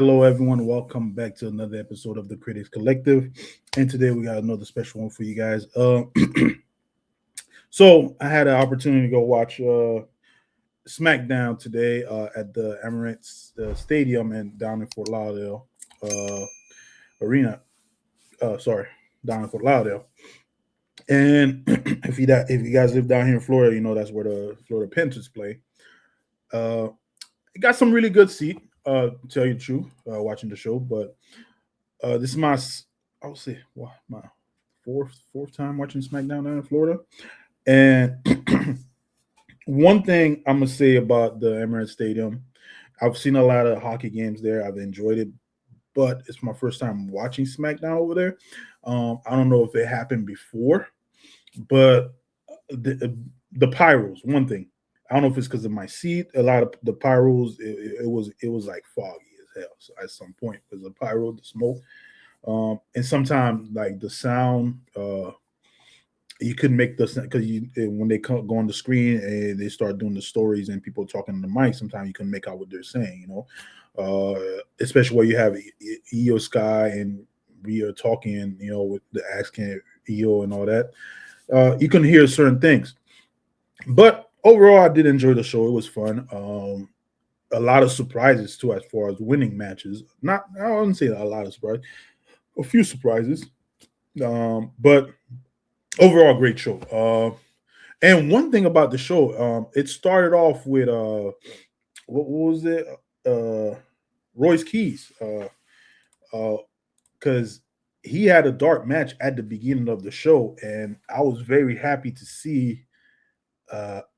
Hello, everyone. Welcome back to another episode of the Critics Collective. And today we got another special one for you guys. So I had an opportunity to go watch Smackdown today at the Emirates Stadium and down in Fort Lauderdale Arena. Sorry, down in Fort Lauderdale. And if you guys live down here in Florida, you know that's where the Florida Panthers play. Uh, it got some really good seat. To tell you the truth, watching the show, but this is I would say my fourth time watching SmackDown down in Florida. And one thing I'm gonna say about the Emirates Stadium, I've seen a lot of hockey games there. I've enjoyed it, but it's my first time watching SmackDown over there. I don't know if it happened before, but the pyros. One thing, I don't know if it's because of my seat. A lot of the pyros, it was like foggy as hell. So at some point, because the pyro, the smoke, and sometimes like the sound, you couldn't make the because when they go on the screen and they start doing the stories and people talking on the mic, sometimes you couldn't make out what they're saying. Especially where you have Iyo Sky and we are talking, with the accent Iyo and all that. You can hear certain things, but overall, I did enjoy the show. It was fun. A lot of surprises too, as far as winning matches. Not, I wouldn't say a lot of surprises. A few surprises, but overall, great show. And one thing about the show, it started off with what was it? Royce Keys, because he had a dark match at the beginning of the show, and I was very happy to see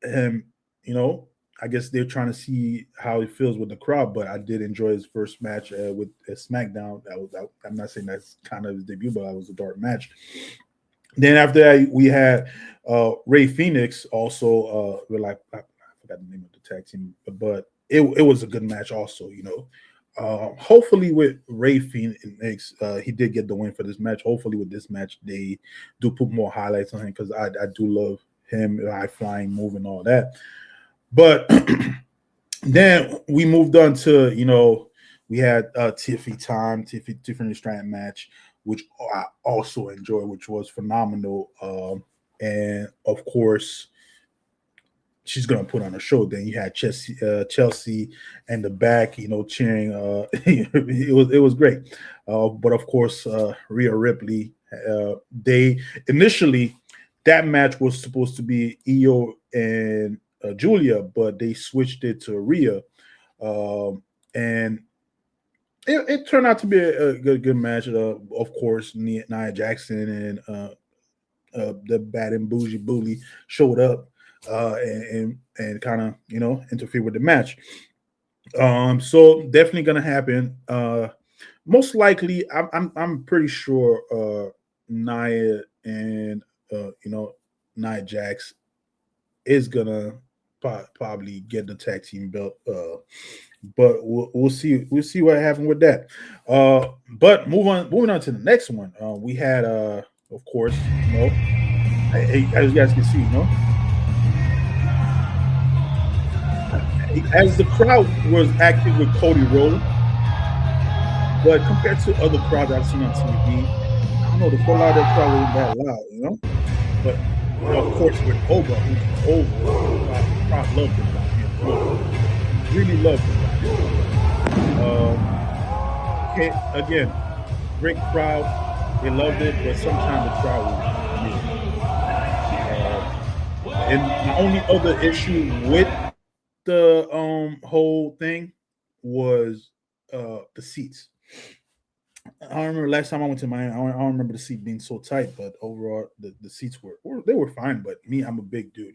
him. I guess they're trying to see how he feels with the crowd, but I did enjoy his first match with SmackDown. I'm not saying that's kind of his debut, but that was a dark match. Then after that, we had Ray Phoenix also. I forgot the name of the tag team, but it was a good match also. Hopefully with Ray Phoenix, he did get the win for this match. Hopefully with this match, they do put more highlights on him because I do love him, high flying move and all that. But then we moved on to, we had Tiffany Stratton match, which I also enjoyed, which was phenomenal. And of course, she's gonna put on a show. Then you had Chelsea and the back, cheering. It was great. But of course, Rhea Ripley. They initially that match was supposed to be Iyo and Julia, but they switched it to Rhea, and it turned out to be a good match. Of course, Nia Jackson and the Bad and Bougie Bully showed up and kind of interfere with the match. So definitely gonna happen. Most likely, I'm pretty sure Nia and Nia Jax is gonna probably get the tag team belt. But we'll see. We'll see what happened with that. But moving on to the next one. We had of course, as you guys can see, as the crowd was active with Cody Rhodes, but compared to other crowds I've seen on TV, I don't know, the Fort Lauderdale crowd wasn't that loud, But of course, with Oba, who's over, I crowd loved him down here in Florida. Really loved him down here. Okay, again, great crowd. They loved it, but sometimes the crowd was and my only other issue with the whole thing was the seats. I don't remember last time I went to Miami. I don't remember the seat being so tight, but overall the seats were fine. But me, I'm a big dude,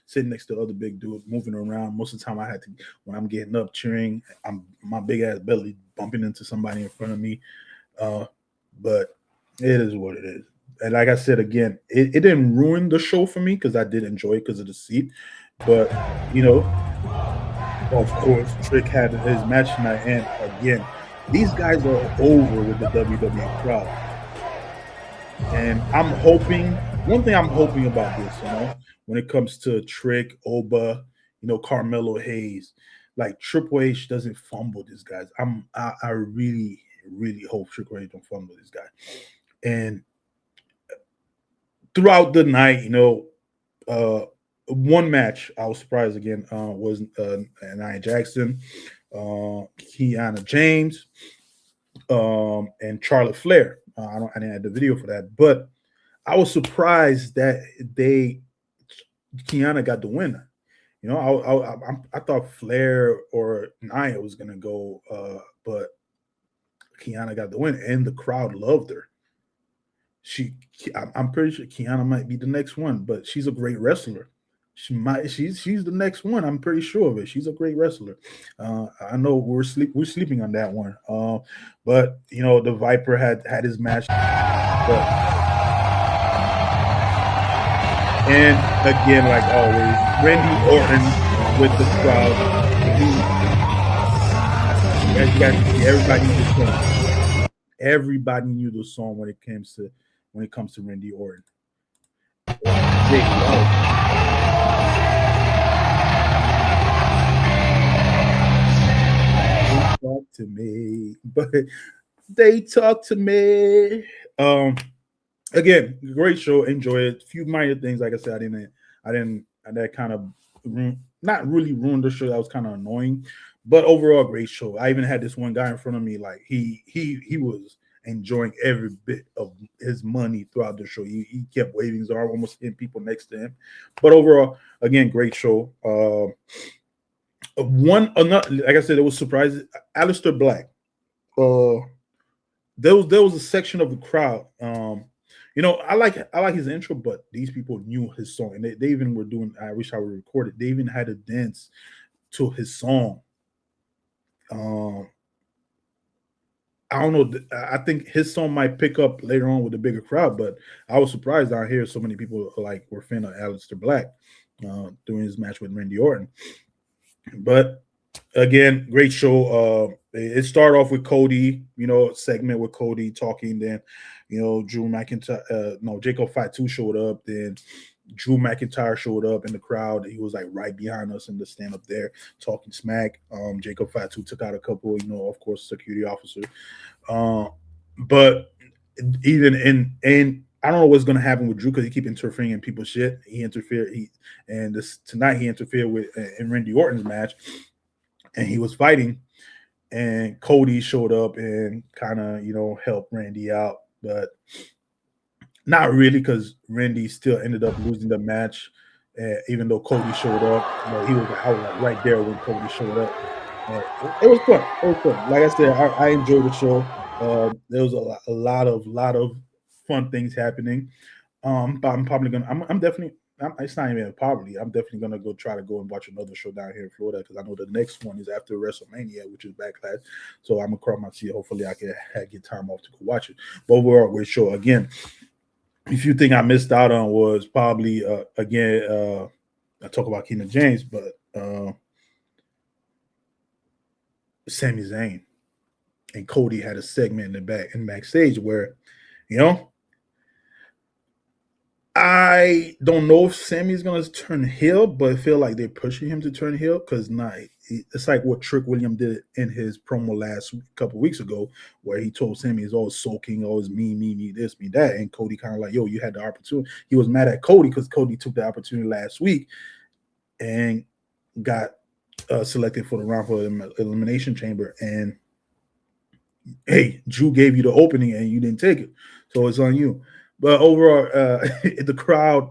sitting next to other big dudes, moving around. Most of the time, I had to when I'm getting up cheering, my big ass belly bumping into somebody in front of me. But it is what it is. And like I said again, it didn't ruin the show for me because I did enjoy it because of the seat. But of course, Trick had his match tonight, and again, these guys are over with the WWE crowd. And I'm hoping, one thing I'm hoping about this, when it comes to Trick, Oba, Carmelo Hayes, like Triple H doesn't fumble this guy. I really really hope Triple H don't fumble this guy. And throughout the night, uh, one match I was surprised again was Nia Jackson, Kiana James, and Charlotte Flair. I didn't have the video for that, but I was surprised that Kiana got the winner. I thought Flair or Nia was gonna go, but Kiana got the win, and the crowd loved her. I'm pretty sure Kiana might be the next one, but she's a great wrestler. She's the next one. I'm pretty sure of it. She's a great wrestler. I know we're sleeping on that one. But the Viper had his match, and again, like always, Randy Orton with the crowd. As you guys can see, everybody knew the song. Everybody knew the song when it comes to Randy Orton. Talk to me, but they talk to me. Again, great show. Enjoy it. A few minor things, like I said, that kind of not really ruined the show. That was kind of annoying, but overall, great show. I even had this one guy in front of me, like he was enjoying every bit of his money throughout the show. He kept waving his arm, almost hitting people next to him. But overall, again, great show. Another, like I said, it was surprising. Aleister Black. There was a section of the crowd. I like his intro, but these people knew his song, and they even were doing. I wish I would record it. They even had a dance to his song. I don't know. I think his song might pick up later on with a bigger crowd, but I was surprised out here so many people were fan of Aleister Black during his match with Randy Orton. But again, great show. It started off with Cody, segment with Cody talking. Then, Drew McIntyre, Jacob Fatu showed up. Then Drew McIntyre showed up in the crowd. He was like right behind us in the stand up there talking smack. Jacob Fatu took out a couple, of course, security officers. But even in I don't know what's going to happen with Drew because he keep interfering in people's shit. He interfered. Tonight he interfered with in Randy Orton's match, and he was fighting. And Cody showed up and kind of helped Randy out, but not really because Randy still ended up losing the match. Even though Cody showed up, I was right there when Cody showed up. It was fun. Like I said, I enjoyed the show. There was a lot of fun things happening. But I'm probably gonna. I'm definitely. It's not even probably. I'm definitely gonna try to go and watch another show down here in Florida because I know the next one is after WrestleMania, which is Backlash. So I'm gonna cross my teeth. Hopefully, I can get time off to go watch it. But overall, great show. Again, if you think I missed out on was probably I talk about Keenan James, but Sami Zayn and Cody had a segment in backstage where, I don't know if Sammy's gonna turn heel, but I feel like they're pushing him to turn heel because it's like what Trick William did in his promo couple weeks ago, where he told Sammy he's always sulking, always me, this, me, that, and Cody kind of like, yo, you had the opportunity. He was mad at Cody because Cody took the opportunity last week and got selected for the round for the Elimination Chamber, and hey, Drew gave you the opening and you didn't take it, so it's on you. But overall, the crowd,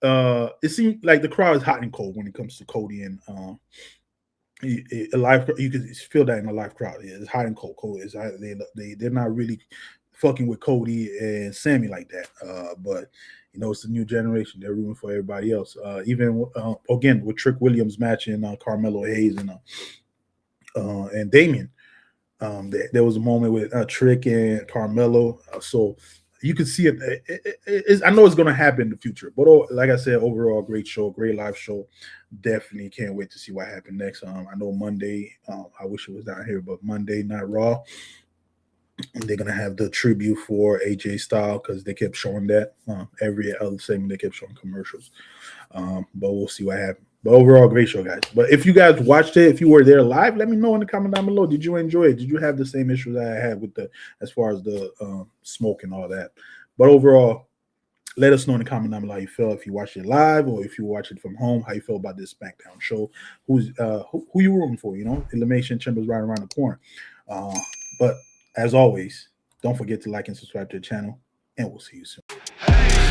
it seemed like the crowd is hot and cold when it comes to Cody and a live. You can feel that in a live crowd. It's hot and cold. They're not really fucking with Cody and Sammy like that. But it's a new generation. They're rooting for everybody else. Even again with Trick Williams matching Carmelo Hayes and Damien. There was a moment with Trick and Carmelo. So you can see it. I know it's going to happen in the future, but like I said, overall, great show, great live show. Definitely can't wait to see what happened next. I know Monday. I wish it was down here, but Monday Night Raw. They're gonna have the tribute for AJ Styles because they kept showing that every other segment. They kept showing commercials, but we'll see what happens. But overall, great show, guys. But if you guys watched it, if you were there live, let me know in the comment down below. Did you enjoy it? Did you have the same issues I had with the, as far as the smoke and all that? But overall, let us know in the comment down below how you feel, if you watched it live or if you watch it from home, how you feel about this SmackDown show. Who you rooting for? You know, Elimination Chamber's right around the corner. But as always, don't forget to like and subscribe to the channel, and we'll see you soon.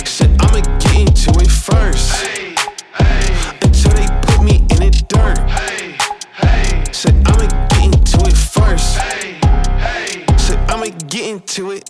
Said I'ma get into it first. Until they put me in the dirt. Said I'ma get into it first. Said I'ma get into it.